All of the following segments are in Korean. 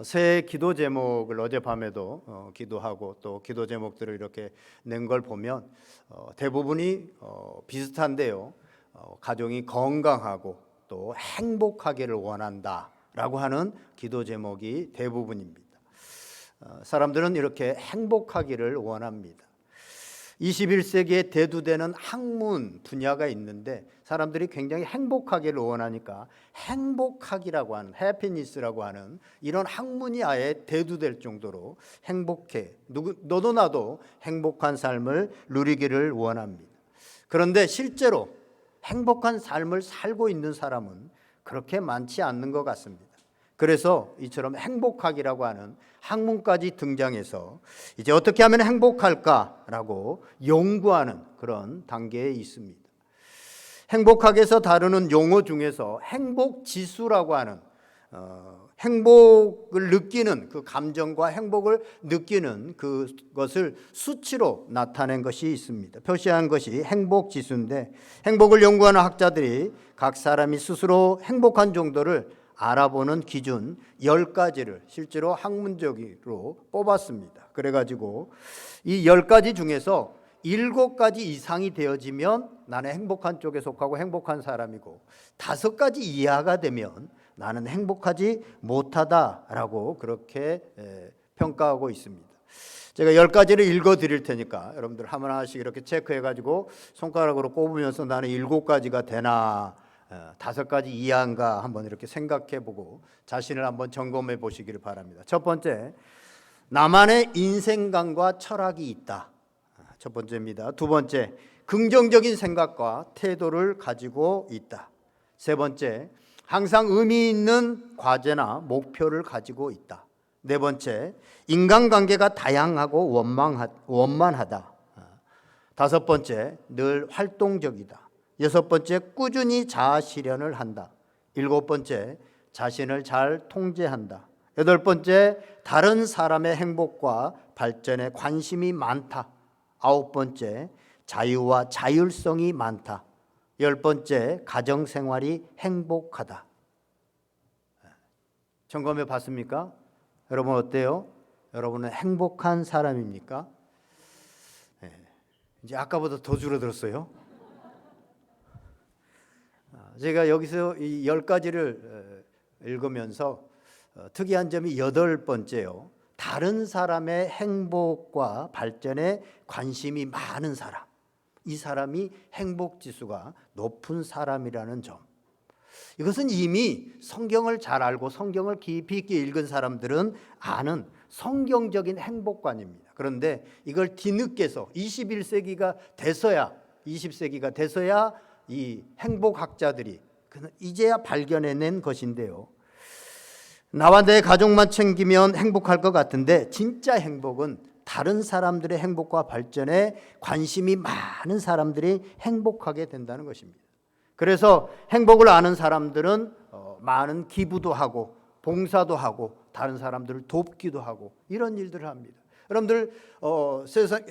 새 기도 제목을 어젯밤에도 기도하고 또 기도 제목들을 이렇게 낸 걸 보면 대부분이 비슷한데요. 가정이 건강하고 또 행복하기를 원한다라고 하는 기도 제목이 대부분입니다. 사람들은 이렇게 행복하기를 원합니다. 21세기에 대두되는 학문 분야가 있는데 사람들이 굉장히 행복하기를 원하니까 행복하기라고 하는 해피니스라고 하는 이런 학문이 아예 대두될 정도로 행복해, 너도 나도 행복한 삶을 누리기를 원합니다. 그런데 실제로 행복한 삶을 살고 있는 사람은 그렇게 많지 않는 것 같습니다. 그래서 이처럼 행복하기라고 하는 학문까지 등장해서 이제 어떻게 하면 행복할까라고 연구하는 그런 단계에 있습니다. 행복학에서 다루는 용어 중에서 행복지수라고 하는 행복을 느끼는 그 감정과 행복을 느끼는 그것을 수치로 나타낸 것이 있습니다. 표시한 것이 행복지수인데 행복을 연구하는 학자들이 각 사람이 스스로 행복한 정도를 알아보는 기준 10가지를 실제로 학문적으로 뽑았습니다. 그래가지고 이 10가지 중에서 7가지 이상이 되어지면 나는 행복한 쪽에 속하고 행복한 사람이고 5가지 이하가 되면 나는 행복하지 못하다라고 그렇게 평가하고 있습니다. 제가 10가지를 읽어드릴 테니까 여러분들 하나씩 이렇게 체크해가지고 손가락으로 꼽으면서 나는 7가지가 되나 5가지 이하인가 한번 이렇게 생각해보고 자신을 한번 점검해 보시기를 바랍니다. 첫 번째, 나만의 인생관과 철학이 있다. 첫 번째입니다. 두 번째, 긍정적인 생각과 태도를 가지고 있다. 세 번째, 항상 의미 있는 과제나 목표를 가지고 있다. 네 번째, 인간관계가 다양하고 원만하다. 다섯 번째, 늘 활동적이다. 여섯 번째, 꾸준히 자아 실현을 한다. 일곱 번째, 자신을 잘 통제한다. 여덟 번째, 다른 사람의 행복과 발전에 관심이 많다. 아홉 번째, 자유와 자율성이 많다. 열 번째, 가정생활이 행복하다. 점검해 봤습니까? 여러분 어때요? 여러분은 행복한 사람입니까? 이제 아까보다 더 줄어들었어요. 제가 여기서 이 10가지를 읽으면서 특이한 점이 8번째요. 다른 사람의 행복과 발전에 관심이 많은 사람. 이 사람이 행복지수가 높은 사람이라는 점. 이것은 이미 성경을 잘 알고 성경을 깊이 있게 읽은 사람들은 아는 성경적인 행복관입니다. 그런데 이걸 뒤늦게서 21세기가 돼서야 20세기가 돼서야 이 행복학자들이 이제야 발견해낸 것인데요. 나와 내 가족만 챙기면 행복할 것 같은데 진짜 행복은 다른 사람들의 행복과 발전에 관심이 많은 사람들이 행복하게 된다는 것입니다. 그래서 행복을 아는 사람들은 많은 기부도 하고 봉사도 하고 다른 사람들을 돕기도 하고 이런 일들을 합니다. 여러분들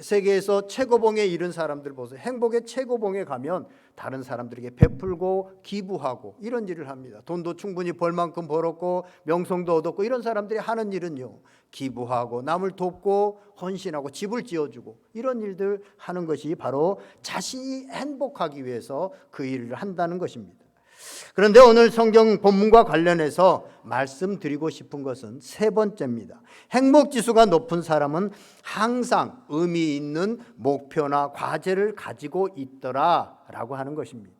세계에서 최고봉에 이른 사람들 보세요. 행복의 최고봉에 가면 다른 사람들에게 베풀고 기부하고 이런 일을 합니다. 돈도 충분히 벌 만큼 벌었고 명성도 얻었고 이런 사람들이 하는 일은요, 기부하고 남을 돕고 헌신하고 집을 지어주고 이런 일들 하는 것이 바로 자신이 행복하기 위해서 그 일을 한다는 것입니다. 그런데 오늘 성경 본문과 관련해서 말씀드리고 싶은 것은 세 번째입니다. 행복지수가 높은 사람은 항상 의미 있는 목표나 과제를 가지고 있더라라고 하는 것입니다.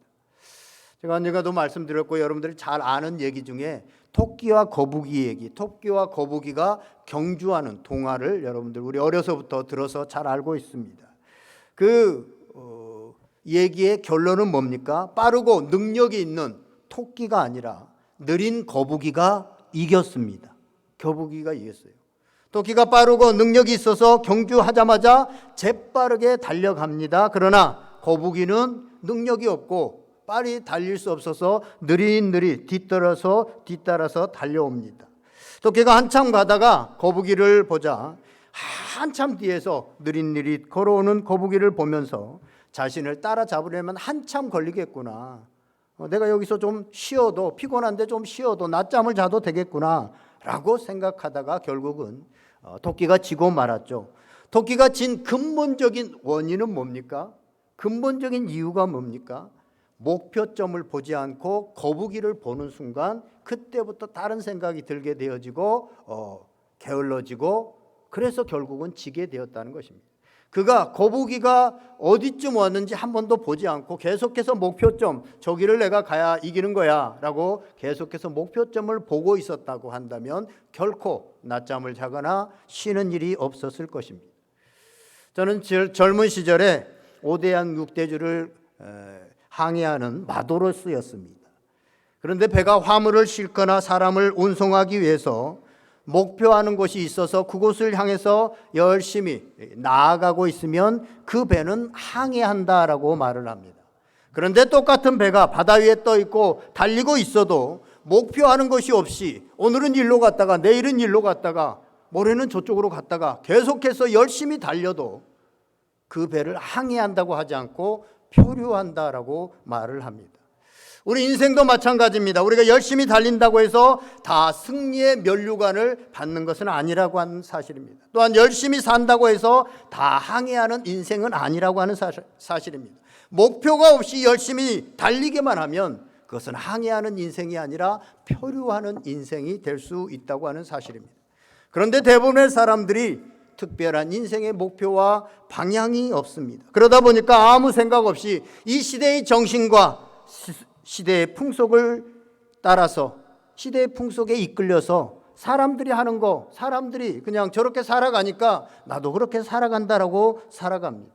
제가 언젠가도 말씀드렸고 여러분들이 잘 아는 얘기 중에 토끼와 거북이 얘기, 토끼와 거북이가 경주하는 동화를 여러분들 우리 어려서부터 들어서 잘 알고 있습니다. 얘기의 결론은 뭡니까? 빠르고 능력이 있는 토끼가 아니라 느린 거북이가 이겼습니다. 거북이가 이겼어요. 토끼가 빠르고 능력이 있어서 경주하자마자 재빠르게 달려갑니다. 그러나 거북이는 능력이 없고 빨리 달릴 수 없어서 느릿느릿 뒤따라서 달려옵니다. 토끼가 한참 가다가 거북이를 보자 한참 뒤에서 느릿느릿 걸어오는 거북이를 보면서 자신을 따라잡으려면 한참 걸리겠구나. 내가 여기서 좀 쉬어도 피곤한데 좀 쉬어도 낮잠을 자도 되겠구나 라고 생각하다가 결국은 토끼가 지고 말았죠. 토끼가 진 근본적인 원인은 뭡니까? 근본적인 이유가 뭡니까? 목표점을 보지 않고 거북이를 보는 순간 그때부터 다른 생각이 들게 되어지고 게을러지고, 그래서 결국은 지게 되었다는 것입니다. 그가 거북이가 어디쯤 왔는지 한 번도 보지 않고 계속해서 목표점, 저기를 내가 가야 이기는 거야 라고 계속해서 목표점을 보고 있었다고 한다면 결코 낮잠을 자거나 쉬는 일이 없었을 것입니다. 저는 젊은 시절에 5대양 6대주를 항해하는 마도로스였습니다. 그런데 배가 화물을 싣거나 사람을 운송하기 위해서 목표하는 곳이 있어서 그곳을 향해서 열심히 나아가고 있으면 그 배는 항해한다라고 말을 합니다. 그런데 똑같은 배가 바다 위에 떠 있고 달리고 있어도 목표하는 것이 없이 오늘은 일로 갔다가 내일은 일로 갔다가 모레는 저쪽으로 갔다가 계속해서 열심히 달려도 그 배를 항해한다고 하지 않고 표류한다라고 말을 합니다. 우리 인생도 마찬가지입니다. 우리가 열심히 달린다고 해서 다 승리의 면류관을 받는 것은 아니라고 하는 사실입니다. 또한 열심히 산다고 해서 다 항해하는 인생은 아니라고 하는 사실입니다. 목표가 없이 열심히 달리기만 하면 그것은 항해하는 인생이 아니라 표류하는 인생이 될 수 있다고 하는 사실입니다. 그런데 대부분의 사람들이 특별한 인생의 목표와 방향이 없습니다. 그러다 보니까 아무 생각 없이 이 시대의 정신과 시대의 풍속을 따라서, 시대의 풍속에 이끌려서 사람들이 하는 거, 사람들이 그냥 저렇게 살아가니까 나도 그렇게 살아간다라고 살아갑니다.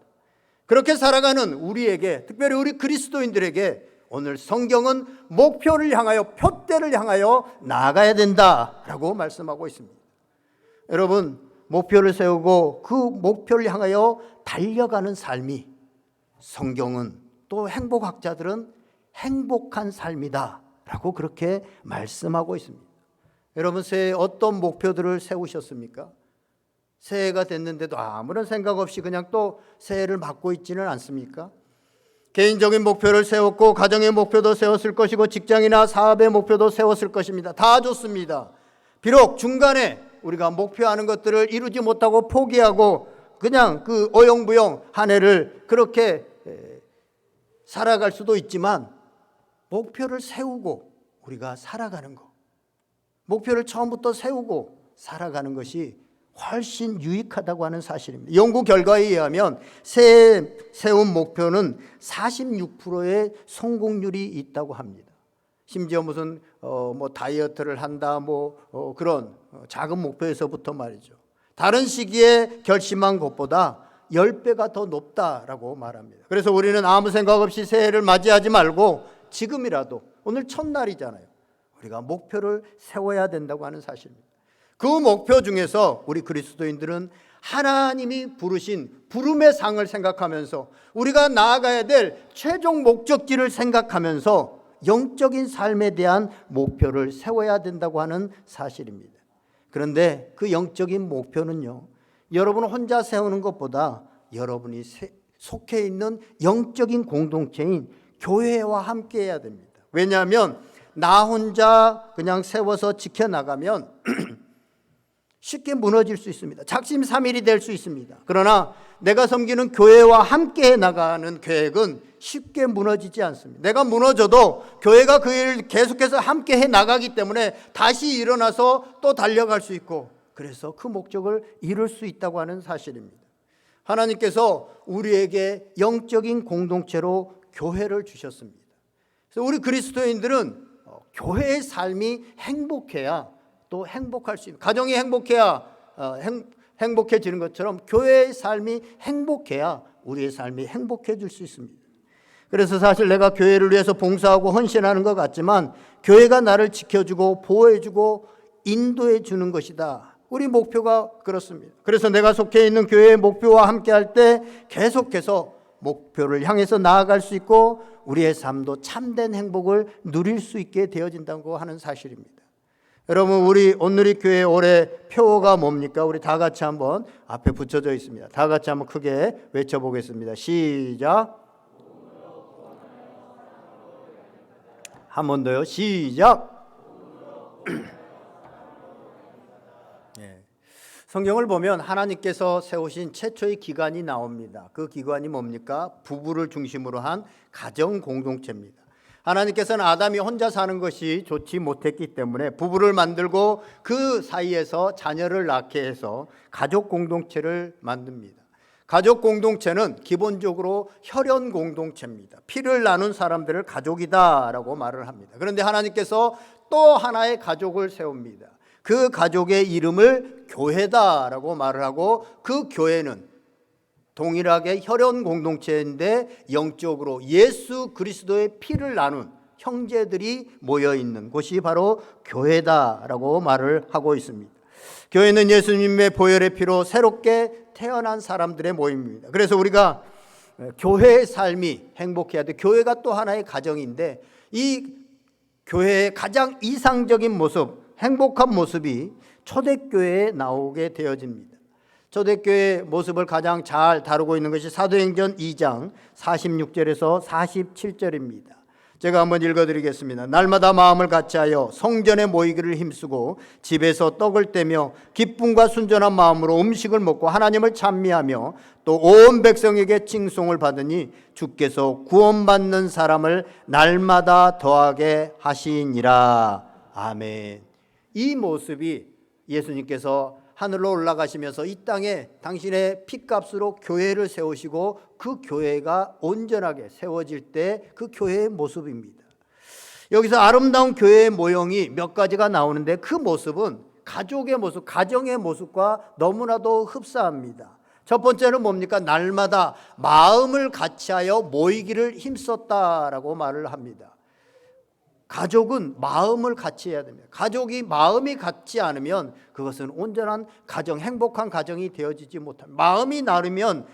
그렇게 살아가는 우리에게, 특별히 우리 그리스도인들에게 오늘 성경은 목표를 향하여, 표대를 향하여 나아가야 된다라고 말씀하고 있습니다. 여러분, 목표를 세우고 그 목표를 향하여 달려가는 삶이, 성경은 또 행복학자들은 행복한 삶이다 라고 그렇게 말씀하고 있습니다. 여러분, 새해 어떤 목표들을 세우셨습니까? 새해가 됐는데도 아무런 생각 없이 그냥 또 새해를 맞고 있지는 않습니까? 개인적인 목표를 세웠고 가정의 목표도 세웠을 것이고 직장이나 사업의 목표도 세웠을 것입니다. 다 좋습니다. 비록 중간에 우리가 목표하는 것들을 이루지 못하고 포기하고 그냥 그 어영부영 한 해를 그렇게 살아갈 수도 있지만, 목표를 세우고 우리가 살아가는 것, 목표를 처음부터 세우고 살아가는 것이 훨씬 유익하다고 하는 사실입니다. 연구 결과에 의하면 새해 세운 목표는 46%의 성공률이 있다고 합니다. 심지어 무슨 뭐 다이어트를 한다, 그런 작은 목표에서부터 말이죠. 다른 시기에 결심한 것보다 10배가 더 높다라고 말합니다. 그래서 우리는 아무 생각 없이 새해를 맞이하지 말고 지금이라도, 오늘 첫날이잖아요, 우리가 목표를 세워야 된다고 하는 사실입니다. 그 목표 중에서 우리 그리스도인들은 하나님이 부르신 부름의 상을 생각하면서 우리가 나아가야 될 최종 목적지를 생각하면서 영적인 삶에 대한 목표를 세워야 된다고 하는 사실입니다. 그런데 그 영적인 목표는요, 여러분 혼자 세우는 것보다 여러분이 속해 있는 영적인 공동체인 교회와 함께 해야 됩니다. 왜냐하면 나 혼자 그냥 세워서 지켜나가면 쉽게 무너질 수 있습니다. 작심삼일이 될 수 있습니다. 그러나 내가 섬기는 교회와 함께 나가는 계획은 쉽게 무너지지 않습니다. 내가 무너져도 교회가 그 일을 계속해서 함께 해 나가기 때문에 다시 일어나서 또 달려갈 수 있고, 그래서 그 목적을 이룰 수 있다고 하는 사실입니다. 하나님께서 우리에게 영적인 공동체로 교회를 주셨습니다. 그래서 우리 그리스도인들은 교회의 삶이 행복해야 또 행복할 수 있는, 가정이 행복해야 행복해지는 것처럼 교회의 삶이 행복해야 우리의 삶이 행복해질 수 있습니다. 그래서 사실 내가 교회를 위해서 봉사하고 헌신하는 것 같지만 교회가 나를 지켜주고 보호해주고 인도해 주는 것이다. 우리 목표가 그렇습니다. 그래서 내가 속해 있는 교회의 목표와 함께 할 때 계속해서 목표를 향해서 나아갈 수 있고 우리의 삶도 참된 행복을 누릴 수 있게 되어진다고 하는 사실입니다. 여러분, 우리 온누리 교회 올해 표어가 뭡니까? 우리 다 같이 한번 앞에 붙여져 있습니다. 다 같이 한번 크게 외쳐보겠습니다. 시작. 한 번 더요. 시작. 성경을 보면 하나님께서 세우신 최초의 기관이 나옵니다. 그 기관이 뭡니까? 부부를 중심으로 한 가정 공동체입니다. 하나님께서는 아담이 혼자 사는 것이 좋지 못했기 때문에 부부를 만들고 그 사이에서 자녀를 낳게 해서 가족 공동체를 만듭니다. 가족 공동체는 기본적으로 혈연 공동체입니다. 피를 나눈 사람들을 가족이다라고 말을 합니다. 그런데 하나님께서 또 하나의 가족을 세웁니다. 그 가족의 이름을 교회다라고 말을 하고, 그 교회는 동일하게 혈연 공동체인데 영적으로 예수 그리스도의 피를 나눈 형제들이 모여 있는 곳이 바로 교회다라고 말을 하고 있습니다. 교회는 예수님의 보혈의 피로 새롭게 태어난 사람들의 모임입니다. 그래서 우리가 교회의 삶이 행복해야 돼. 교회가 또 하나의 가정인데, 이 교회의 가장 이상적인 모습, 행복한 모습이 초대교회에 나오게 되어집니다. 초대교회의 모습을 가장 잘 다루고 있는 것이 사도행전 2장 46절에서 47절입니다. 제가 한번 읽어드리겠습니다. 날마다 마음을 같이하여 성전에 모이기를 힘쓰고 집에서 떡을 떼며 기쁨과 순전한 마음으로 음식을 먹고 하나님을 찬미하며 또 온 백성에게 칭송을 받으니 주께서 구원받는 사람을 날마다 더하게 하시니라. 아멘. 이 모습이 예수님께서 하늘로 올라가시면서 이 땅에 당신의 피값으로 교회를 세우시고 그 교회가 온전하게 세워질 때 그 교회의 모습입니다. 여기서 아름다운 교회의 모형이 몇 가지가 나오는데, 그 모습은 가족의 모습, 가정의 모습과 너무나도 흡사합니다. 첫 번째는 뭡니까? 날마다 마음을 같이하여 모이기를 힘썼다라고 말을 합니다. 가족은 마음을 같이 해야 됩니다. 가족이 마음이 같지 않으면 그것은 온전한 가정, 행복한 가정이 되어지지 못합니다. 마음이 나르면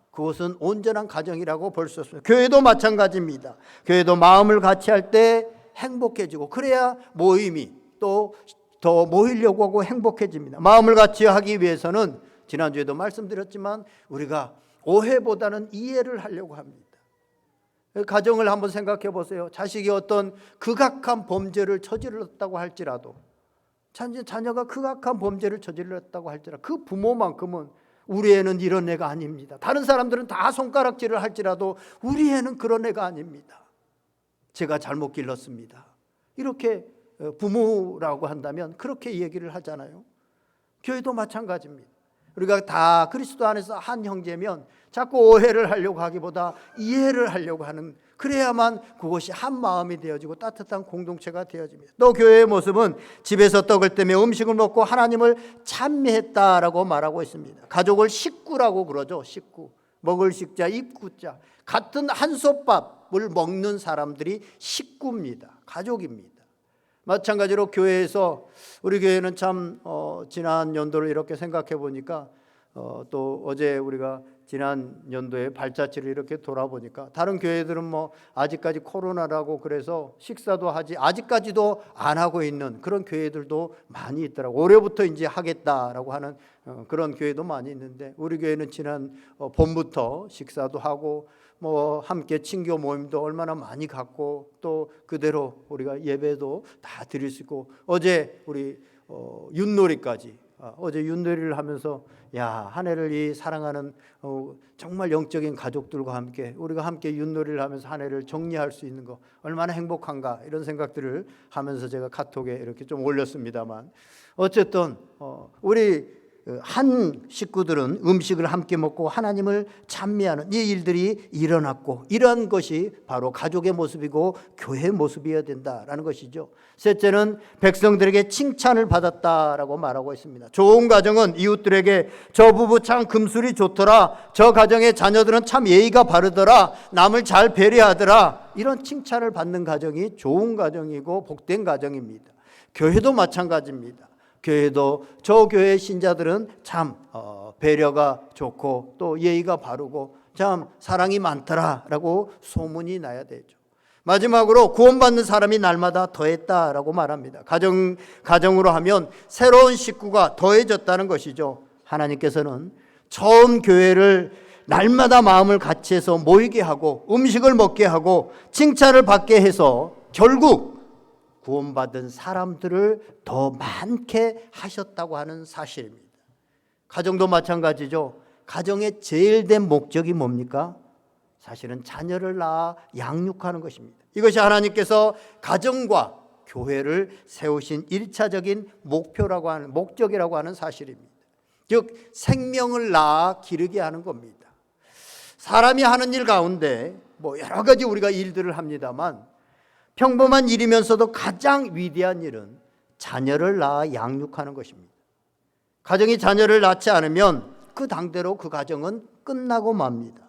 그것은 온전한 가정이라고 볼 수 없습니다. 교회도 마찬가지입니다. 교회도 마음을 같이 할 때 행복해지고, 그래야 모임이 또 더 모이려고 하고 행복해집니다. 마음을 같이 하기 위해서는 지난주에도 말씀드렸지만 우리가 오해보다는 이해를 하려고 합니다. 가정을 한번 생각해 보세요. 자식이 어떤 극악한 범죄를 저질렀다고 할지라도, 자녀가 극악한 범죄를 저질렀다고 할지라도 그 부모만큼은 우리 애는 이런 애가 아닙니다. 다른 사람들은 다 손가락질을 할지라도 우리 애는 그런 애가 아닙니다. 제가 잘못 길렀습니다. 이렇게 부모라고 한다면 그렇게 얘기를 하잖아요. 교회도 마찬가지입니다. 우리가 다 그리스도 안에서 한 형제면 자꾸 오해를 하려고 하기보다 이해를 하려고 하는, 그래야만 그것이 한 마음이 되어지고 따뜻한 공동체가 되어집니다. 또 교회의 모습은 집에서 떡을 떼며 음식을 먹고 하나님을 찬미했다라고 말하고 있습니다. 가족을 식구라고 그러죠. 식구, 먹을 식자, 입구자, 같은 한솥밥을 먹는 사람들이 식구입니다. 가족입니다. 마찬가지로 교회에서, 우리 교회는 참 지난 연도를 이렇게 생각해 보니까 또 어제 우리가 지난 연도에 발자취를 이렇게 돌아보니까 다른 교회들은 뭐 아직까지 코로나라고 그래서 식사도 하지, 아직까지도 안 하고 있는 그런 교회들도 많이 있더라고. 올해부터 이제 하겠다라고 하는 그런 교회도 많이 있는데, 우리 교회는 지난 봄부터 식사도 하고 뭐 함께 친교 모임도 얼마나 많이 갖고, 또 그대로 우리가 예배도 다 드릴 수 있고, 어제 우리 윷놀이까지, 어제 윷놀이를 하면서 한 해를 이 사랑하는 정말 영적인 가족들과 함께 우리가 함께 윷놀이를 하면서 한 해를 정리할 수 있는 거 얼마나 행복한가, 이런 생각들을 하면서 제가 카톡에 이렇게 좀 올렸습니다만, 어쨌든 우리 한 식구들은 음식을 함께 먹고 하나님을 찬미하는 이 일들이 일어났고, 이러한 것이 바로 가족의 모습이고 교회의 모습이어야 된다라는 것이죠. 셋째는 백성들에게 칭찬을 받았다라고 말하고 있습니다. 좋은 가정은 이웃들에게 저 부부 참 금술이 좋더라, 저 가정의 자녀들은 참 예의가 바르더라, 남을 잘 배려하더라, 이런 칭찬을 받는 가정이 좋은 가정이고 복된 가정입니다. 교회도 마찬가지입니다. 교회도 저 교회 신자들은 참 배려가 좋고 또 예의가 바르고 참 사랑이 많더라라고 소문이 나야 되죠. 마지막으로 구원받는 사람이 날마다 더했다라고 말합니다. 가정으로 하면 새로운 식구가 더해졌다는 것이죠. 하나님께서는 처음 교회를 날마다 마음을 같이 해서 모이게 하고 음식을 먹게 하고 칭찬을 받게 해서 결국 구원받은 사람들을 더 많게 하셨다고 하는 사실입니다. 가정도 마찬가지죠. 가정의 제일 된 목적이 뭡니까? 사실은 자녀를 낳아 양육하는 것입니다. 이것이 하나님께서 가정과 교회를 세우신 1차적인 목표라고 하는, 목적이라고 하는 사실입니다. 즉 생명을 낳아 기르게 하는 겁니다. 사람이 하는 일 가운데 여러 가지 우리가 일들을 합니다만 평범한 일이면서도 가장 위대한 일은 자녀를 낳아 양육하는 것입니다. 가정이 자녀를 낳지 않으면 그 당대로 그 가정은 끝나고 맙니다.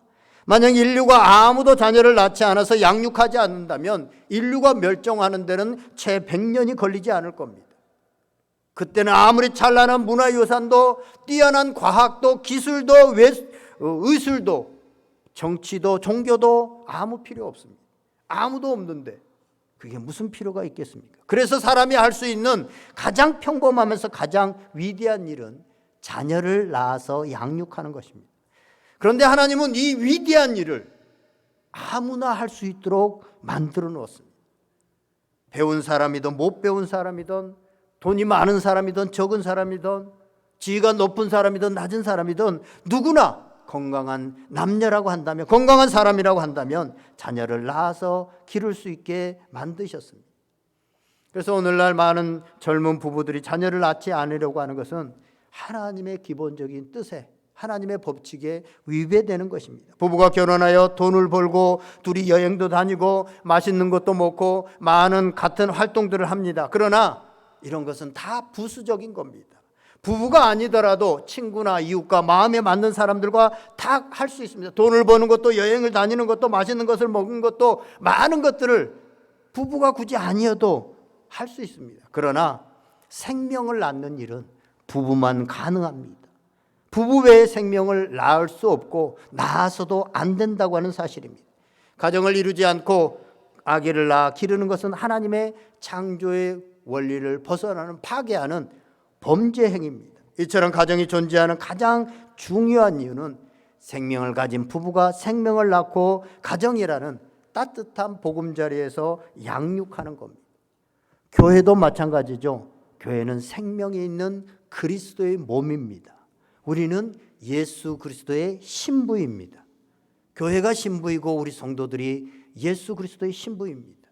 만약 인류가 아무도 자녀를 낳지 않아서 양육하지 않는다면 인류가 멸종하는 데는 채 100년이 걸리지 않을 겁니다. 그때는 아무리 찬란한 문화유산도 뛰어난 과학도 기술도 의술도 정치도 종교도 아무 필요 없습니다. 아무도 없는데 그게 무슨 필요가 있겠습니까? 그래서 사람이 할 수 있는 가장 평범하면서 가장 위대한 일은 자녀를 낳아서 양육하는 것입니다. 그런데 하나님은 이 위대한 일을 아무나 할 수 있도록 만들어 놓았습니다. 배운 사람이든 못 배운 사람이든 돈이 많은 사람이든 적은 사람이든 지위가 높은 사람이든 낮은 사람이든 누구나 건강한 남녀라고 한다면, 건강한 사람이라고 한다면 자녀를 낳아서 기를 수 있게 만드셨습니다. 그래서 오늘날 많은 젊은 부부들이 자녀를 낳지 않으려고 하는 것은 하나님의 기본적인 뜻에, 하나님의 법칙에 위배되는 것입니다. 부부가 결혼하여 돈을 벌고 둘이 여행도 다니고 맛있는 것도 먹고 많은 같은 활동들을 합니다. 그러나 이런 것은 다 부수적인 겁니다. 부부가 아니더라도 친구나 이웃과 마음에 맞는 사람들과 다 할 수 있습니다. 돈을 버는 것도 여행을 다니는 것도 맛있는 것을 먹는 것도 많은 것들을 부부가 굳이 아니어도 할 수 있습니다. 그러나 생명을 낳는 일은 부부만 가능합니다. 부부 외에 생명을 낳을 수 없고 낳아서도 안 된다고 하는 사실입니다. 가정을 이루지 않고 아기를 낳아 기르는 것은 하나님의 창조의 원리를 벗어나는, 파괴하는 범죄 행위입니다. 이처럼 가정이 존재하는 가장 중요한 이유는 생명을 가진 부부가 생명을 낳고 가정이라는 따뜻한 보금자리에서 양육하는 겁니다. 교회도 마찬가지죠. 교회는 생명이 있는 그리스도의 몸입니다. 우리는 예수 그리스도의 신부입니다. 교회가 신부이고 우리 성도들이 예수 그리스도의 신부입니다.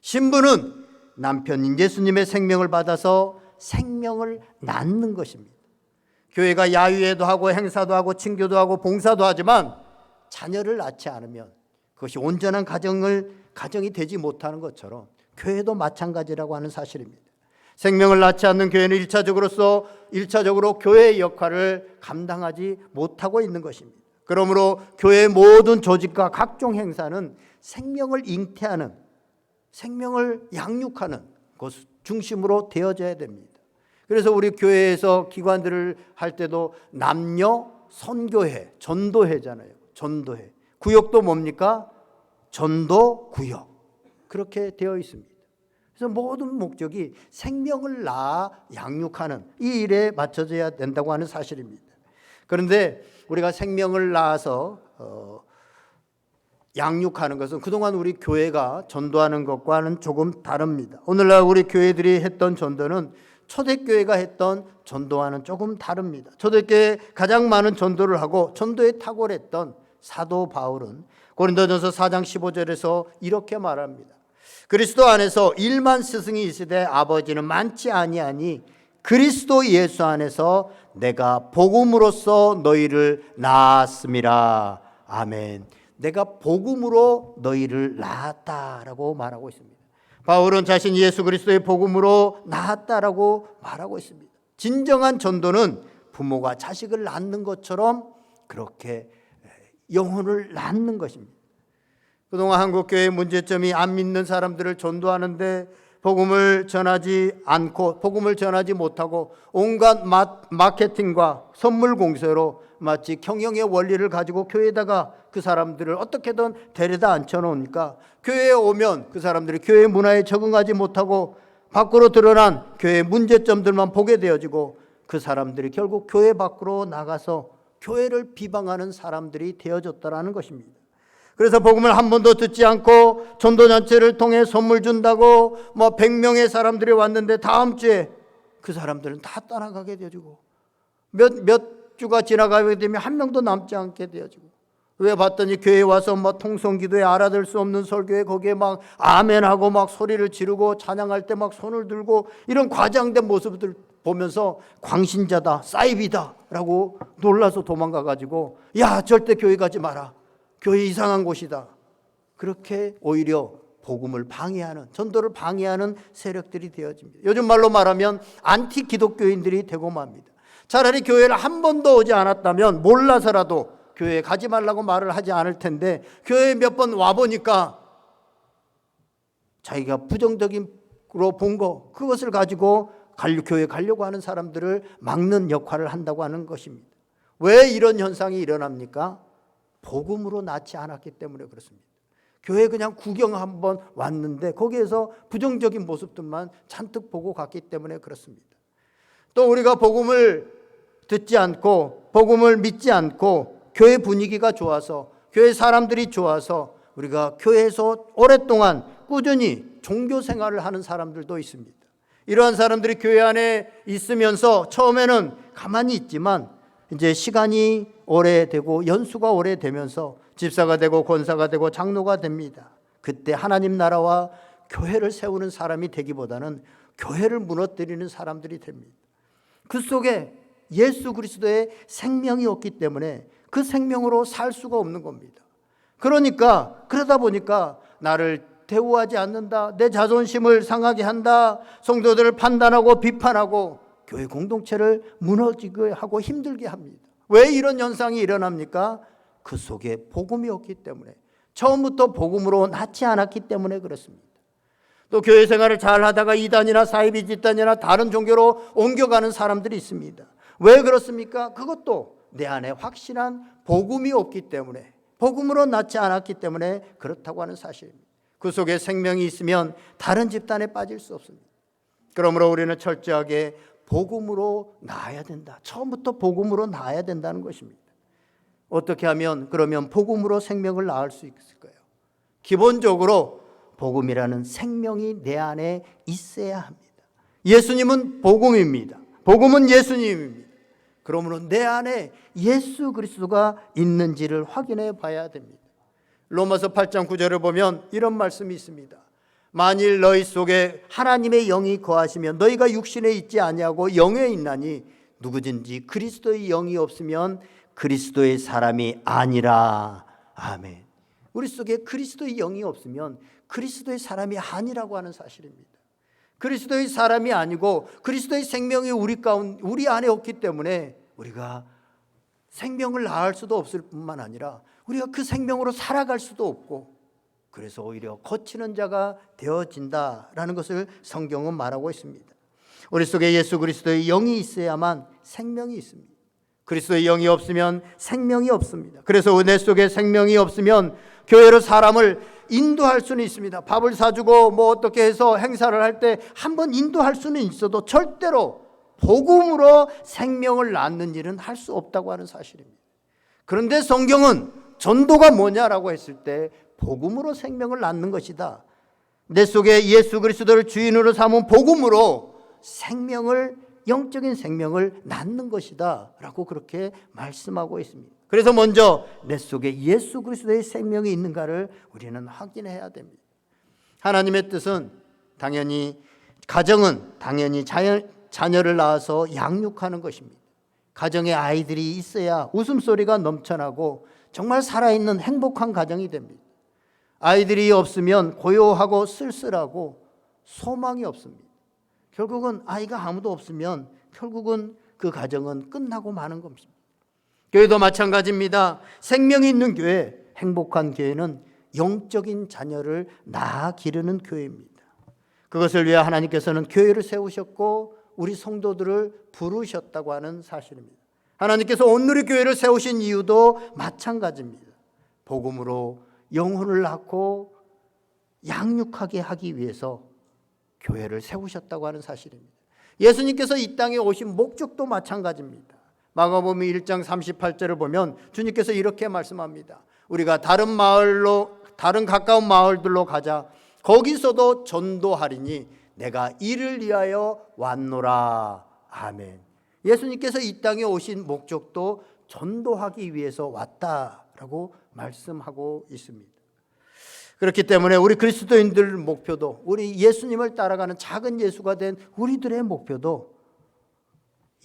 신부는 남편인 예수님의 생명을 받아서 생명을 낳는 것입니다. 교회가 야유회도 하고 행사도 하고 친교도 하고 봉사도 하지만 자녀를 낳지 않으면 그것이 온전한 가정이 되지 못하는 것처럼 교회도 마찬가지라고 하는 사실입니다. 생명을 낳지 않는 교회는 1차적으로 교회의 역할을 감당하지 못하고 있는 것입니다. 그러므로 교회의 모든 조직과 각종 행사는 생명을 잉태하는, 생명을 양육하는 것 중심으로 되어져야 됩니다. 그래서 우리 교회에서 기관들을 할 때도 남녀 선교회, 전도회잖아요. 전도회. 구역도 뭡니까? 전도 구역. 그렇게 되어 있습니다. 그래서 모든 목적이 생명을 낳아 양육하는 이 일에 맞춰져야 된다고 하는 사실입니다. 그런데 우리가 생명을 낳아서 양육하는 것은 그동안 우리 교회가 전도하는 것과는 조금 다릅니다. 오늘날 우리 교회들이 했던 전도는 초대교회가 했던 전도와는 조금 다릅니다. 초대교회에 가장 많은 전도를 하고 전도에 탁월했던 사도 바울은 고린도전서 4장 15절에서 이렇게 말합니다. 그리스도 안에서 1만 스승이 있으되 아버지는 많지 아니하니 그리스도 예수 안에서 내가 복음으로써 너희를 낳았음이라. 아멘. 내가 복음으로 너희를 낳았다라고 말하고 있습니다. 바울은 자신 예수 그리스도의 복음으로 낳았다라고 말하고 있습니다. 진정한 전도는 부모가 자식을 낳는 것처럼 그렇게 영혼을 낳는 것입니다. 그동안 한국교회의 문제점이 안 믿는 사람들을 전도하는데 복음을 전하지 않고 복음을 전하지 못하고 온갖 마케팅과 선물 공세로 마치 경영의 원리를 가지고 교회에다가 그 사람들을 어떻게든 데려다 앉혀놓으니까 교회에 오면 그 사람들이 교회 문화에 적응하지 못하고 밖으로 드러난 교회의 문제점들만 보게 되어지고 그 사람들이 결국 교회 밖으로 나가서 교회를 비방하는 사람들이 되어졌다라는 것입니다. 그래서 복음을 한 번도 듣지 않고 전도단체를 통해 선물 준다고 100명의 사람들이 왔는데 다음 주에 그 사람들은 다 떠나가게 되어지고 몇 주가 지나가게 되면 한 명도 남지 않게 되어지고, 왜 봤더니 교회에 와서 통성기도에 알아들 수 없는 설교에 거기에 아멘하고 소리를 지르고 찬양할 때 손을 들고 이런 과장된 모습들 보면서 광신자다, 사이비다 라고 놀라서 도망가가지고 야 절대 교회 가지 마라, 교회 이상한 곳이다, 그렇게 오히려 복음을 방해하는, 전도를 방해하는 세력들이 되어집니다. 요즘 말로 말하면 안티 기독교인들이 되고 맙니다. 차라리 교회를 한 번도 오지 않았다면 몰라서라도 교회에 가지 말라고 말을 하지 않을 텐데, 교회에 몇 번 와보니까 자기가 부정적으로 본 거, 그것을 가지고 교회에 가려고 하는 사람들을 막는 역할을 한다고 하는 것입니다. 왜 이런 현상이 일어납니까? 복음으로 낳지 않았기 때문에 그렇습니다. 교회 그냥 구경 한번 왔는데 거기에서 부정적인 모습들만 잔뜩 보고 갔기 때문에 그렇습니다. 또 우리가 복음을 듣지 않고 복음을 믿지 않고 교회 분위기가 좋아서, 교회 사람들이 좋아서 우리가 교회에서 오랫동안 꾸준히 종교 생활을 하는 사람들도 있습니다. 이러한 사람들이 교회 안에 있으면서 처음에는 가만히 있지만 이제 시간이 오래되고 연수가 오래되면서 집사가 되고 권사가 되고 장로가 됩니다. 그때 하나님 나라와 교회를 세우는 사람이 되기보다는 교회를 무너뜨리는 사람들이 됩니다. 그 속에 예수 그리스도의 생명이 없기 때문에 그 생명으로 살 수가 없는 겁니다. 그러다 보니까 나를 대우하지 않는다, 내 자존심을 상하게 한다, 성도들을 판단하고 비판하고 교회 공동체를 무너지게 하고 힘들게 합니다. 왜 이런 현상이 일어납니까? 그 속에 복음이 없기 때문에, 처음부터 복음으로 낳지 않았기 때문에 그렇습니다. 또 교회 생활을 잘 하다가 이단이나 사이비 집단이나 다른 종교로 옮겨가는 사람들이 있습니다. 왜 그렇습니까? 그것도 내 안에 확실한 복음이 없기 때문에, 복음으로 낳지 않았기 때문에 그렇다고 하는 사실입니다. 그 속에 생명이 있으면 다른 집단에 빠질 수 없습니다. 그러므로 우리는 철저하게 복음으로 낳아야 된다. 처음부터 복음으로 낳아야 된다는 것입니다. 어떻게 하면 그러면 복음으로 생명을 낳을 수 있을까요? 기본적으로 복음이라는 생명이 내 안에 있어야 합니다. 예수님은 복음입니다. 복음은 예수님입니다. 그러므로 내 안에 예수 그리스도가 있는지를 확인해 봐야 됩니다. 로마서 8장 9절을 보면 이런 말씀이 있습니다. 만일 너희 속에 하나님의 영이 거하시면 너희가 육신에 있지 아니하고 영에 있나니 누구든지 그리스도의 영이 없으면 그리스도의 사람이 아니라. 아멘. 우리 속에 그리스도의 영이 없으면 그리스도의 사람이 아니라고 하는 사실입니다. 그리스도의 사람이 아니고 그리스도의 생명이 우리 안에 없기 때문에 우리가 생명을 낳을 수도 없을 뿐만 아니라 우리가 그 생명으로 살아갈 수도 없고, 그래서 오히려 거치는 자가 되어진다라는 것을 성경은 말하고 있습니다. 우리 속에 예수 그리스도의 영이 있어야만 생명이 있습니다. 그리스도의 영이 없으면 생명이 없습니다. 그래서 내 속에 생명이 없으면 교회로 사람을 인도할 수는 있습니다. 밥을 사주고 어떻게 해서 행사를 할 때 한번 인도할 수는 있어도 절대로 복음으로 생명을 낳는 일은 할 수 없다고 하는 사실입니다. 그런데 성경은 전도가 뭐냐라고 했을 때 복음으로 생명을 낳는 것이다. 내 속에 예수 그리스도를 주인으로 삼은 복음으로 영적인 생명을 낳는 것이다 라고 그렇게 말씀하고 있습니다. 그래서 먼저 내 속에 예수 그리스도의 생명이 있는가를 우리는 확인해야 됩니다. 하나님의 뜻은 가정은 당연히 자녀를 낳아서 양육하는 것입니다. 가정에 아이들이 있어야 웃음소리가 넘쳐나고 정말 살아있는 행복한 가정이 됩니다. 아이들이 없으면 고요하고 쓸쓸하고 소망이 없습니다. 결국은 아이가 아무도 없으면 결국은 그 가정은 끝나고 마는 겁니다. 교회도 마찬가지입니다. 생명이 있는 교회, 행복한 교회는 영적인 자녀를 낳아 기르는 교회입니다. 그것을 위해 하나님께서는 교회를 세우셨고 우리 성도들을 부르셨다고 하는 사실입니다. 하나님께서 온누리 교회를 세우신 이유도 마찬가지입니다. 복음으로 영혼을 낳고 양육하게 하기 위해서 교회를 세우셨다고 하는 사실입니다. 예수님께서 이 땅에 오신 목적도 마찬가지입니다. 마가복음 1장 38절을 보면 주님께서 이렇게 말씀합니다. 우리가 다른 가까운 마을들로 가자. 거기서도 전도하리니 내가 이를 위하여 왔노라. 아멘. 예수님께서 이 땅에 오신 목적도 전도하기 위해서 왔다라고 말씀하고 있습니다. 그렇기 때문에 우리 그리스도인들 목표도, 우리 예수님을 따라가는 작은 예수가 된 우리들의 목표도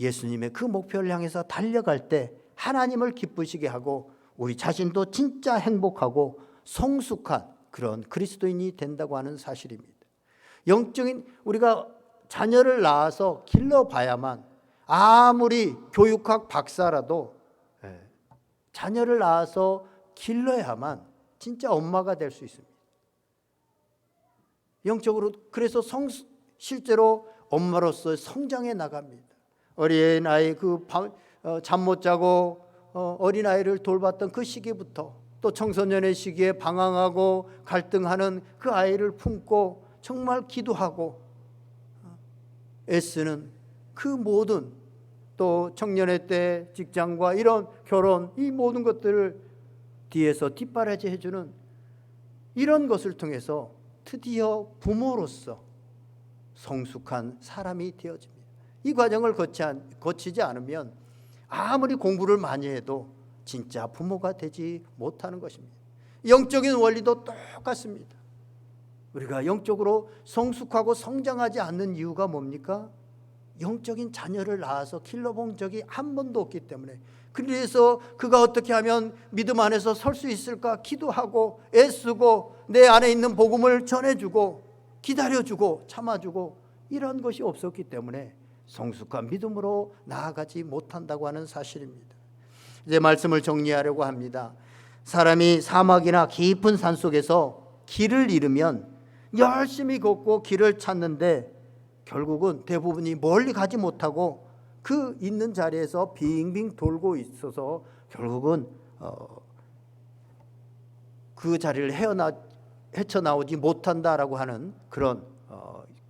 예수님의 그 목표를 향해서 달려갈 때 하나님을 기쁘시게 하고 우리 자신도 진짜 행복하고 성숙한 그런 그리스도인이 된다고 하는 사실입니다. 영적인, 우리가 자녀를 낳아서 길러봐야만, 아무리 교육학 박사라도 자녀를 낳아서 길러야만 진짜 엄마가 될 수 있습니다. 영적으로. 그래서 실제로 엄마로서 성장해 나갑니다. 어린아이 잠 못 자고 어린아이를 돌봤던 그 시기부터, 또 청소년의 시기에 방황하고 갈등하는 그 아이를 품고 정말 기도하고 애쓰는 그 모든, 또 청년의 때 직장과 이런 결혼, 이 모든 것들을 뒤에서 뒷바라지 해주는 이런 것을 통해서 드디어 부모로서 성숙한 사람이 되어집니다. 이 과정을 거치지 않으면 아무리 공부를 많이 해도 진짜 부모가 되지 못하는 것입니다. 영적인 원리도 똑같습니다. 우리가 영적으로 성숙하고 성장하지 않는 이유가 뭡니까? 영적인 자녀를 낳아서 길러본 적이 한 번도 없기 때문에, 그래서 그가 어떻게 하면 믿음 안에서 설 수 있을까 기도하고 애쓰고 내 안에 있는 복음을 전해주고 기다려주고 참아주고 이런 것이 없었기 때문에 성숙한 믿음으로 나아가지 못한다고 하는 사실입니다. 이제 말씀을 정리하려고 합니다. 사람이 사막이나 깊은 산속에서 길을 잃으면 열심히 걷고 길을 찾는데 결국은 대부분이 멀리 가지 못하고 그 있는 자리에서 빙빙 돌고 있어서 결국은 그 자리를 헤쳐나오지 못한다라고 하는 그런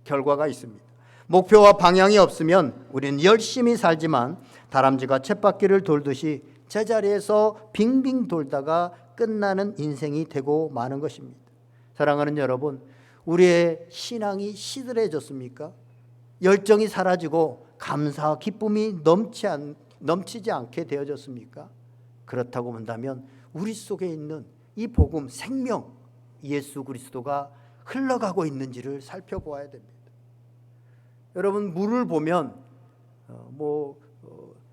결과가 있습니다. 목표와 방향이 없으면 우리는 열심히 살지만 다람쥐가 쳇바퀴를 돌듯이 제자리에서 빙빙 돌다가 끝나는 인생이 되고 마는 것입니다. 사랑하는 여러분, 우리의 신앙이 시들해졌습니까? 열정이 사라지고 감사와 기쁨이 넘치지 않게 되어졌습니까? 그렇다고 본다면 우리 속에 있는 이 복음, 생명, 예수 그리스도가 흘러가고 있는지를 살펴보아야 됩니다. 여러분, 물을 보면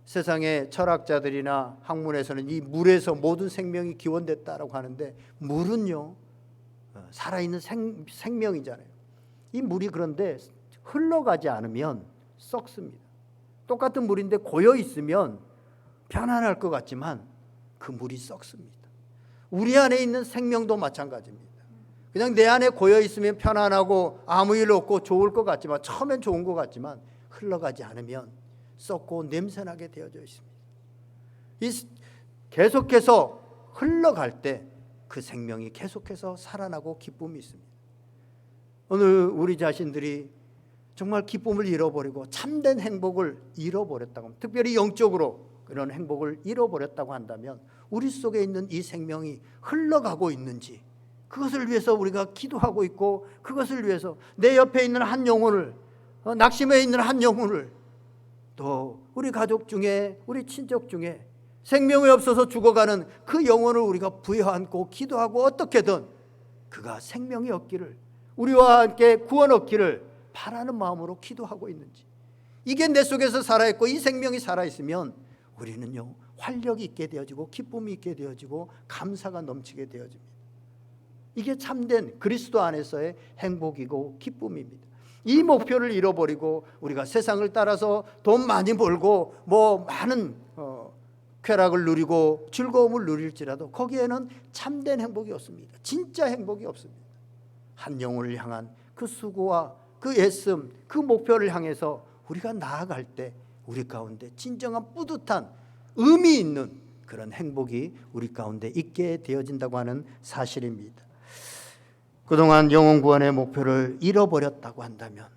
세상의 철학자들이나 학문에서는 이 물에서 모든 생명이 기원됐다라고 하는데, 물은요 살아있는 생명이잖아요. 이 물이 그런데 흘러가지 않으면 썩습니다. 똑같은 물인데 고여 있으면 편안할 것 같지만 그 물이 썩습니다. 우리 안에 있는 생명도 마찬가지입니다. 그냥 내 안에 고여 있으면 편안하고 아무 일 없고 좋을 것 같지만, 처음엔 좋은 것 같지만 흘러가지 않으면 썩고 냄새나게 되어져 있습니다. 계속해서 흘러갈 때 그 생명이 계속해서 살아나고 기쁨이 있습니다. 오늘 우리 자신들이 정말 기쁨을 잃어버리고 참된 행복을 잃어버렸다고 하면, 특별히 영적으로 그런 행복을 잃어버렸다고 한다면 우리 속에 있는 이 생명이 흘러가고 있는지, 그것을 위해서 우리가 기도하고 있고, 그것을 위해서 내 옆에 있는 한 영혼을, 낙심해 있는 한 영혼을, 또 우리 가족 중에, 우리 친척 중에 생명이 없어서 죽어가는 그 영혼을 우리가 부여안고 기도하고 어떻게든 그가 생명이 얻기를, 우리와 함께 구원 얻기를 바라는 마음으로 기도하고 있는지, 이게 내 속에서 살아있고 이 생명이 살아있으면 우리는요 활력이 있게 되어지고 기쁨이 있게 되어지고 감사가 넘치게 되어집니다. 이게 참된 그리스도 안에서의 행복이고 기쁨입니다. 이 목표를 잃어버리고 우리가 세상을 따라서 돈 많이 벌고 많은 쾌락을 누리고 즐거움을 누릴지라도 거기에는 참된 행복이 없습니다. 진짜 행복이 없습니다. 한 영혼을 향한 그 수고와 그 애씀, 그 목표를 향해서 우리가 나아갈 때 우리 가운데 진정한 뿌듯한 의미 있는 그런 행복이 우리 가운데 있게 되어진다고 하는 사실입니다. 그동안 영혼 구원의 목표를 잃어버렸다고 한다면,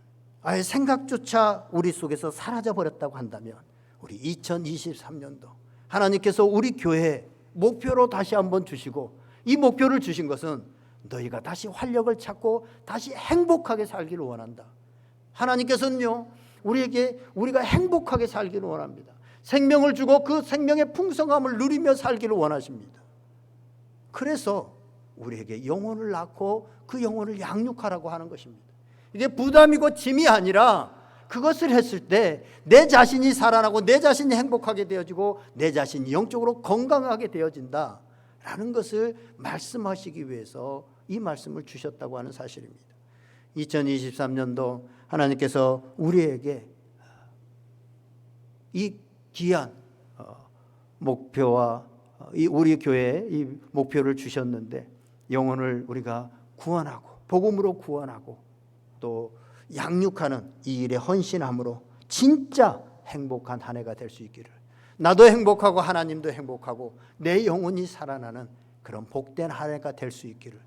아예 생각조차 우리 속에서 사라져버렸다고 한다면, 우리 2023년도 하나님께서 우리 교회 목표로 다시 한번 주시고, 이 목표를 주신 것은 너희가 다시 활력을 찾고 다시 행복하게 살기를 원한다. 하나님께서는요, 우리가 행복하게 살기를 원합니다. 생명을 주고 그 생명의 풍성함을 누리며 살기를 원하십니다. 그래서 우리에게 영혼을 낳고 그 영혼을 양육하라고 하는 것입니다. 이게 부담이고 짐이 아니라, 그것을 했을 때 내 자신이 살아나고 내 자신이 행복하게 되어지고 내 자신이 영적으로 건강하게 되어진다 라는 것을 말씀하시기 위해서 이 말씀을 주셨다고 하는 사실입니다. 2023년도 하나님께서 우리에게 이 귀한 목표와 우리 교회에 이 목표를 주셨는데, 영혼을 우리가 구원하고 복음으로 구원하고 또 양육하는 이 일에 헌신함으로 진짜 행복한 한 해가 될 수 있기를, 나도 행복하고 하나님도 행복하고 내 영혼이 살아나는 그런 복된 한 해가 될 수 있기를,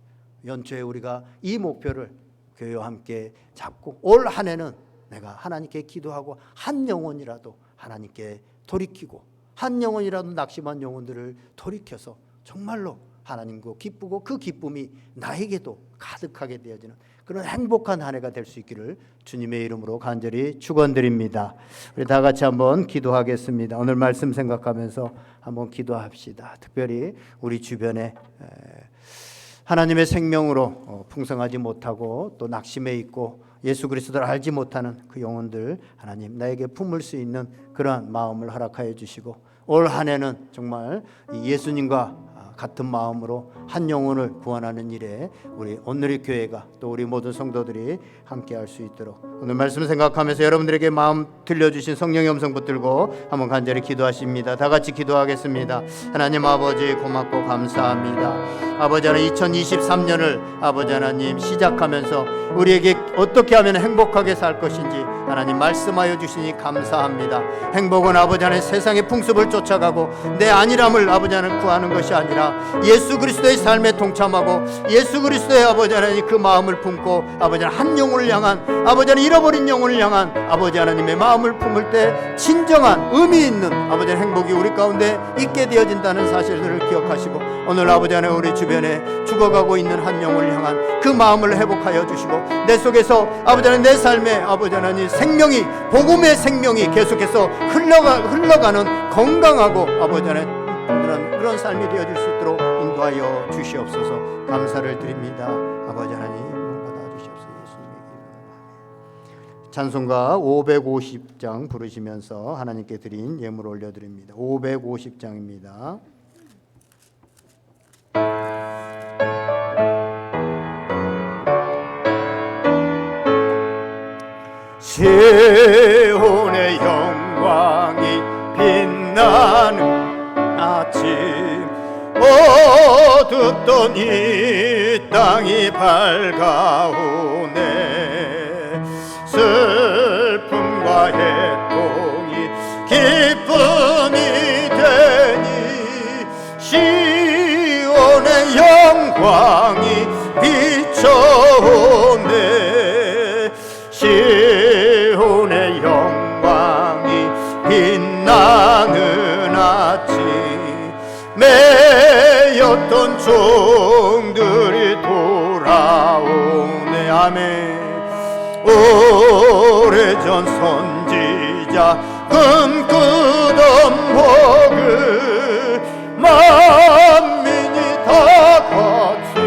연초에 우리가 이 목표를 교회와 함께 잡고 올 한 해는 내가 하나님께 기도하고 한 영혼이라도 하나님께 돌이키고 한 영혼이라도 낙심한 영혼들을 돌이켜서 정말로 하나님과 기쁘고 그 기쁨이 나에게도 가득하게 되어지는 그런 행복한 한 해가 될 수 있기를 주님의 이름으로 간절히 축원드립니다. 우리 다 같이 한번 기도하겠습니다. 오늘 말씀 생각하면서 한번 기도합시다. 특별히 우리 주변에 하나님의 생명으로 풍성하지 못하고 또 낙심해 있고 예수 그리스도를 알지 못하는 그 영혼들, 하나님 나에게 품을 수 있는 그러한 마음을 허락하여 주시고, 올 한 해는 정말 예수님과 같은 마음으로 한 영혼을 구원하는 일에 우리 오늘의 교회가 또 우리 모든 성도들이 함께 할 수 있도록, 오늘 말씀 생각하면서 여러분들에게 마음 들려주신 성령의 음성 붙들고 한번 간절히 기도하십니다. 다 같이 기도하겠습니다. 하나님 아버지, 고맙고 감사합니다. 아버지 하나님, 2023년을 아버지 하나님 시작하면서 우리에게 어떻게 하면 행복하게 살 것인지 하나님 말씀하여 주시니 감사합니다. 행복은 아버지 하나님 세상의 풍습을 쫓아가고 내 안일함을 아버지 하나님 구하는 것이 아니라 예수 그리스도의 삶에 동참하고 예수 그리스도의 아버지 하나님 그 마음을 품고 아버지 하나님 한 영혼을 향한, 아버지 하나님 잃어버린 영혼을 향한 아버지 하나님의 마음을 품을 때 진정한 의미 있는 아버지 하나님 행복이 우리 가운데 있게 되어진다는 사실들을 기억하시고, 오늘 아버지 하나님 우리 주변에 죽어가고 있는 한 영혼을 향한 그 마음을 회복하여 주시고, 내 속에서 아버지 하나님 내 삶에 아버지 하나님 생명이, 복음의 생명이 계속해서 흘러가는 건강하고 아버지 하나님 그런 삶이 되어질 수 있도록 인도하여 주시옵소서. 감사를 드립니다. 아버지 하나님 받아주시옵소서. 예수님의 이름으로. 찬송가 550장 부르시면서 하나님께 드린 예물 올려드립니다. 550장입니다. 시온의 영광이 빛나는 아침, 어둡던 이 땅이 밝아오네. 슬픔과 해통이 기쁨이 되니 시온의 영광이 비춰오네. 시온의 영광이 빛나는 아침, 매였던 종들이 돌아오네. 아멘. 오래전 선지자 꿈꾸던 복을 만민이 다 같이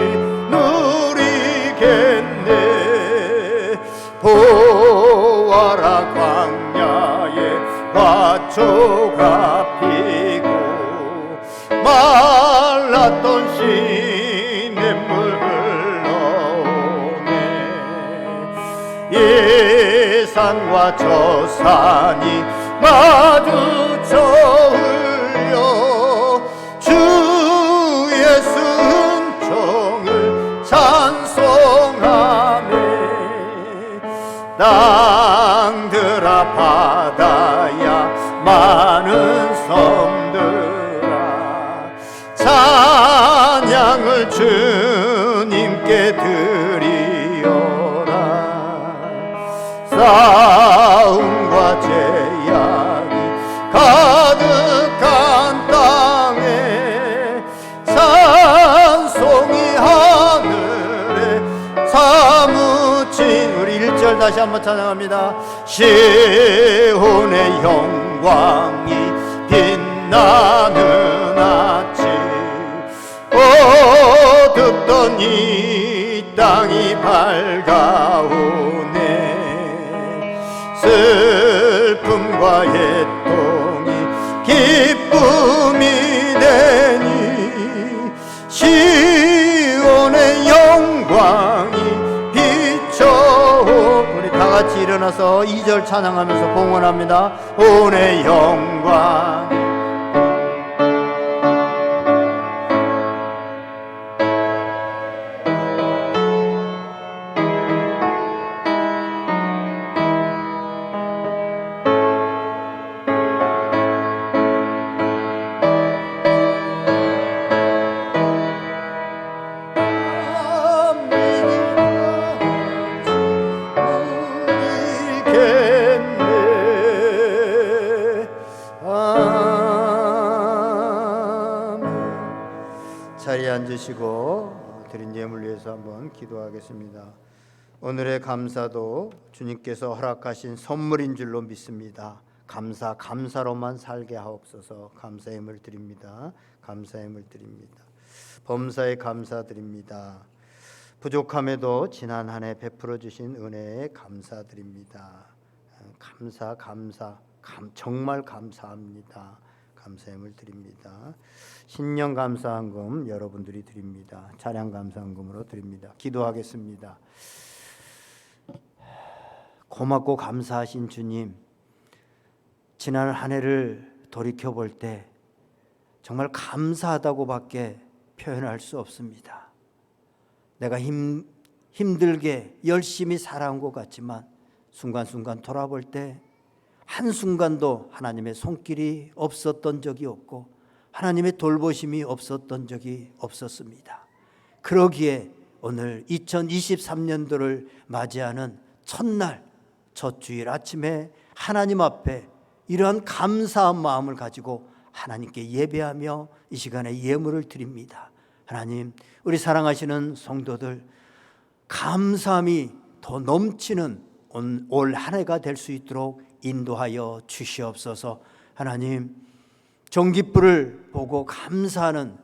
누리겠네. 보아라 광야에 화초가 피고 말랐던 시냇물 흘러오네. 이 산과 저 산이 마주쳐 흘려 주의 순종을 찬송하네. 땅들아 바다야 많은 섬들아 찬양을 주님께 드리어라. 싸움과 재앙이 가득한 땅에 다시 한번 찬양합니다. 시온의 영광이 빛나는 아침, 어둡던 이 땅이 밝아오네. 슬픔과 애통이 기쁨이 되니 시온의 영광이 비춰오. 우리 다같이 일어나서 2절 찬양하면서 봉헌합니다. 온의 영광. 자리에 앉으시고 드린 예물 위해서 한번 기도하겠습니다. 오늘의 감사도 주님께서 허락하신 선물인 줄로 믿습니다. 감사로만 살게 하옵소서. 감사의 예물 드립니다. 감사의 예물 드립니다. 범사에 감사드립니다. 부족함에도 지난 한 해 베풀어 주신 은혜에 감사드립니다. 정말 감사합니다. 감사함을 드립니다. 신년 감사한금 여러분들이 드립니다. 찬양 감사한금으로 드립니다. 기도하겠습니다. 고맙고 감사하신 주님, 지난 한 해를 돌이켜볼 때 정말 감사하다고밖에 표현할 수 없습니다. 내가 힘들게 열심히 살아온 것 같지만 순간순간 돌아볼 때 한순간도 하나님의 손길이 없었던 적이 없고 하나님의 돌보심이 없었던 적이 없었습니다. 그러기에 오늘 2023년도를 맞이하는 첫날 첫 주일 아침에 하나님 앞에 이러한 감사한 마음을 가지고 하나님께 예배하며 이 시간에 예물을 드립니다. 하나님, 우리 사랑하시는 성도들 감사함이 더 넘치는 올 한 해가 될 수 있도록 인도하여 주시옵소서. 하나님, 전깃불을 보고 감사하는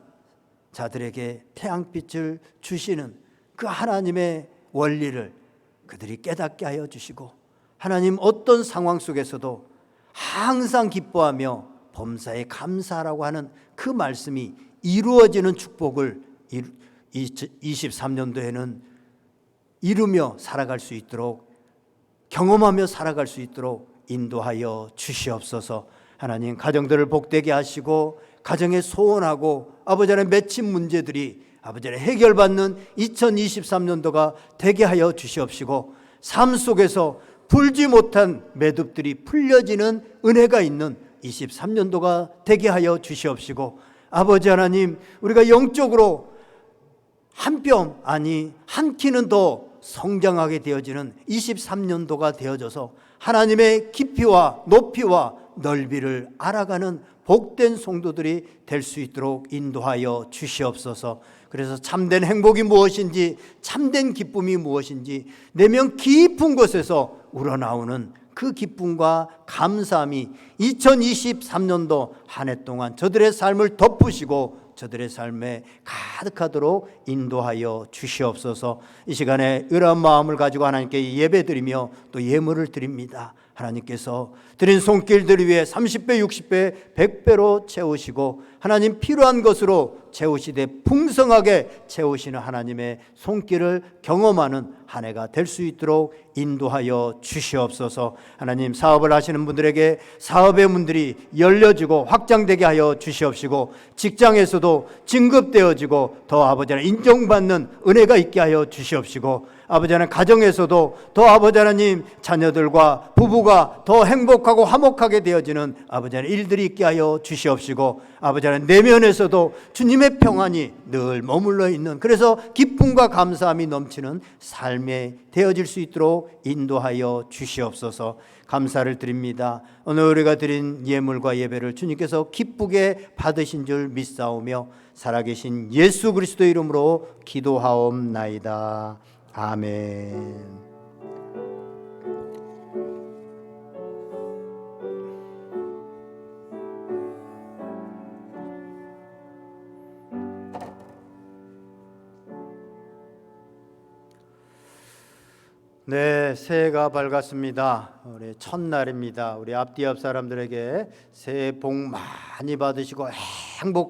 자들에게 태양빛을 주시는 그 하나님의 원리를 그들이 깨닫게 하여 주시고, 하나님 어떤 상황 속에서도 항상 기뻐하며 범사에 감사하라고 하는 그 말씀이 이루어지는 축복을 23년도에는 이루며 살아갈 수 있도록, 경험하며 살아갈 수 있도록 인도하여 주시옵소서. 하나님, 가정들을 복되게 하시고 가정에 소원하고 아버지 하나님 맺힌 문제들이 아버지 하나님 해결받는 2023년도가 되게 하여 주시옵시고, 삶 속에서 풀지 못한 매듭들이 풀려지는 은혜가 있는 23년도가 되게 하여 주시옵시고, 아버지 하나님, 우리가 영적으로 한 뼘 아니 한 키는 더 성장하게 되어지는 23년도가 되어져서 하나님의 깊이와 높이와 넓이를 알아가는 복된 성도들이 될 수 있도록 인도하여 주시옵소서. 그래서 참된 행복이 무엇인지, 참된 기쁨이 무엇인지 내면 깊은 곳에서 우러나오는 그 기쁨과 감사함이 2023년도 한 해 동안 저들의 삶을 덮으시고 저들의 삶에 가득하도록 인도하여 주시옵소서. 이 시간에 이러한 마음을 가지고 하나님께 예배드리며 또 예물을 드립니다. 하나님께서 드린 손길들 위해 30배, 60배, 100배로 채우시고 하나님 필요한 것으로 채우시되 풍성하게 채우시는 하나님의 손길을 경험하는 한 해가 될 수 있도록 인도하여 주시옵소서. 하나님, 사업을 하시는 분들에게 사업의 문들이 열려지고 확장되게 하여 주시옵시고, 직장에서도 진급되어지고 더 아버지 하나님 인정받는 은혜가 있게 하여 주시옵시고, 아버지 하나님 가정에서도 더 아버지 하나님 자녀들과 부부가 더 행복하고 화목하게 되어지는 아버지 하나님 일들이 있게 하여 주시옵시고, 아버지 하나님 내면에서도 주님의 평안이 늘 머물러 있는, 그래서 기쁨과 감사함이 넘치는 삶에 되어질 수 있도록 인도하여 주시옵소서. 감사를 드립니다. 오늘 우리가 드린 예물과 예배를 주님께서 기쁘게 받으신 줄 믿사오며 살아계신 예수 그리스도 이름으로 기도하옵나이다. 아멘. 네, 새해가 밝았습니다. 우리 첫날입니다. 우리 앞뒤 옆 사람들에게 새해 복 많이 받으시고 행복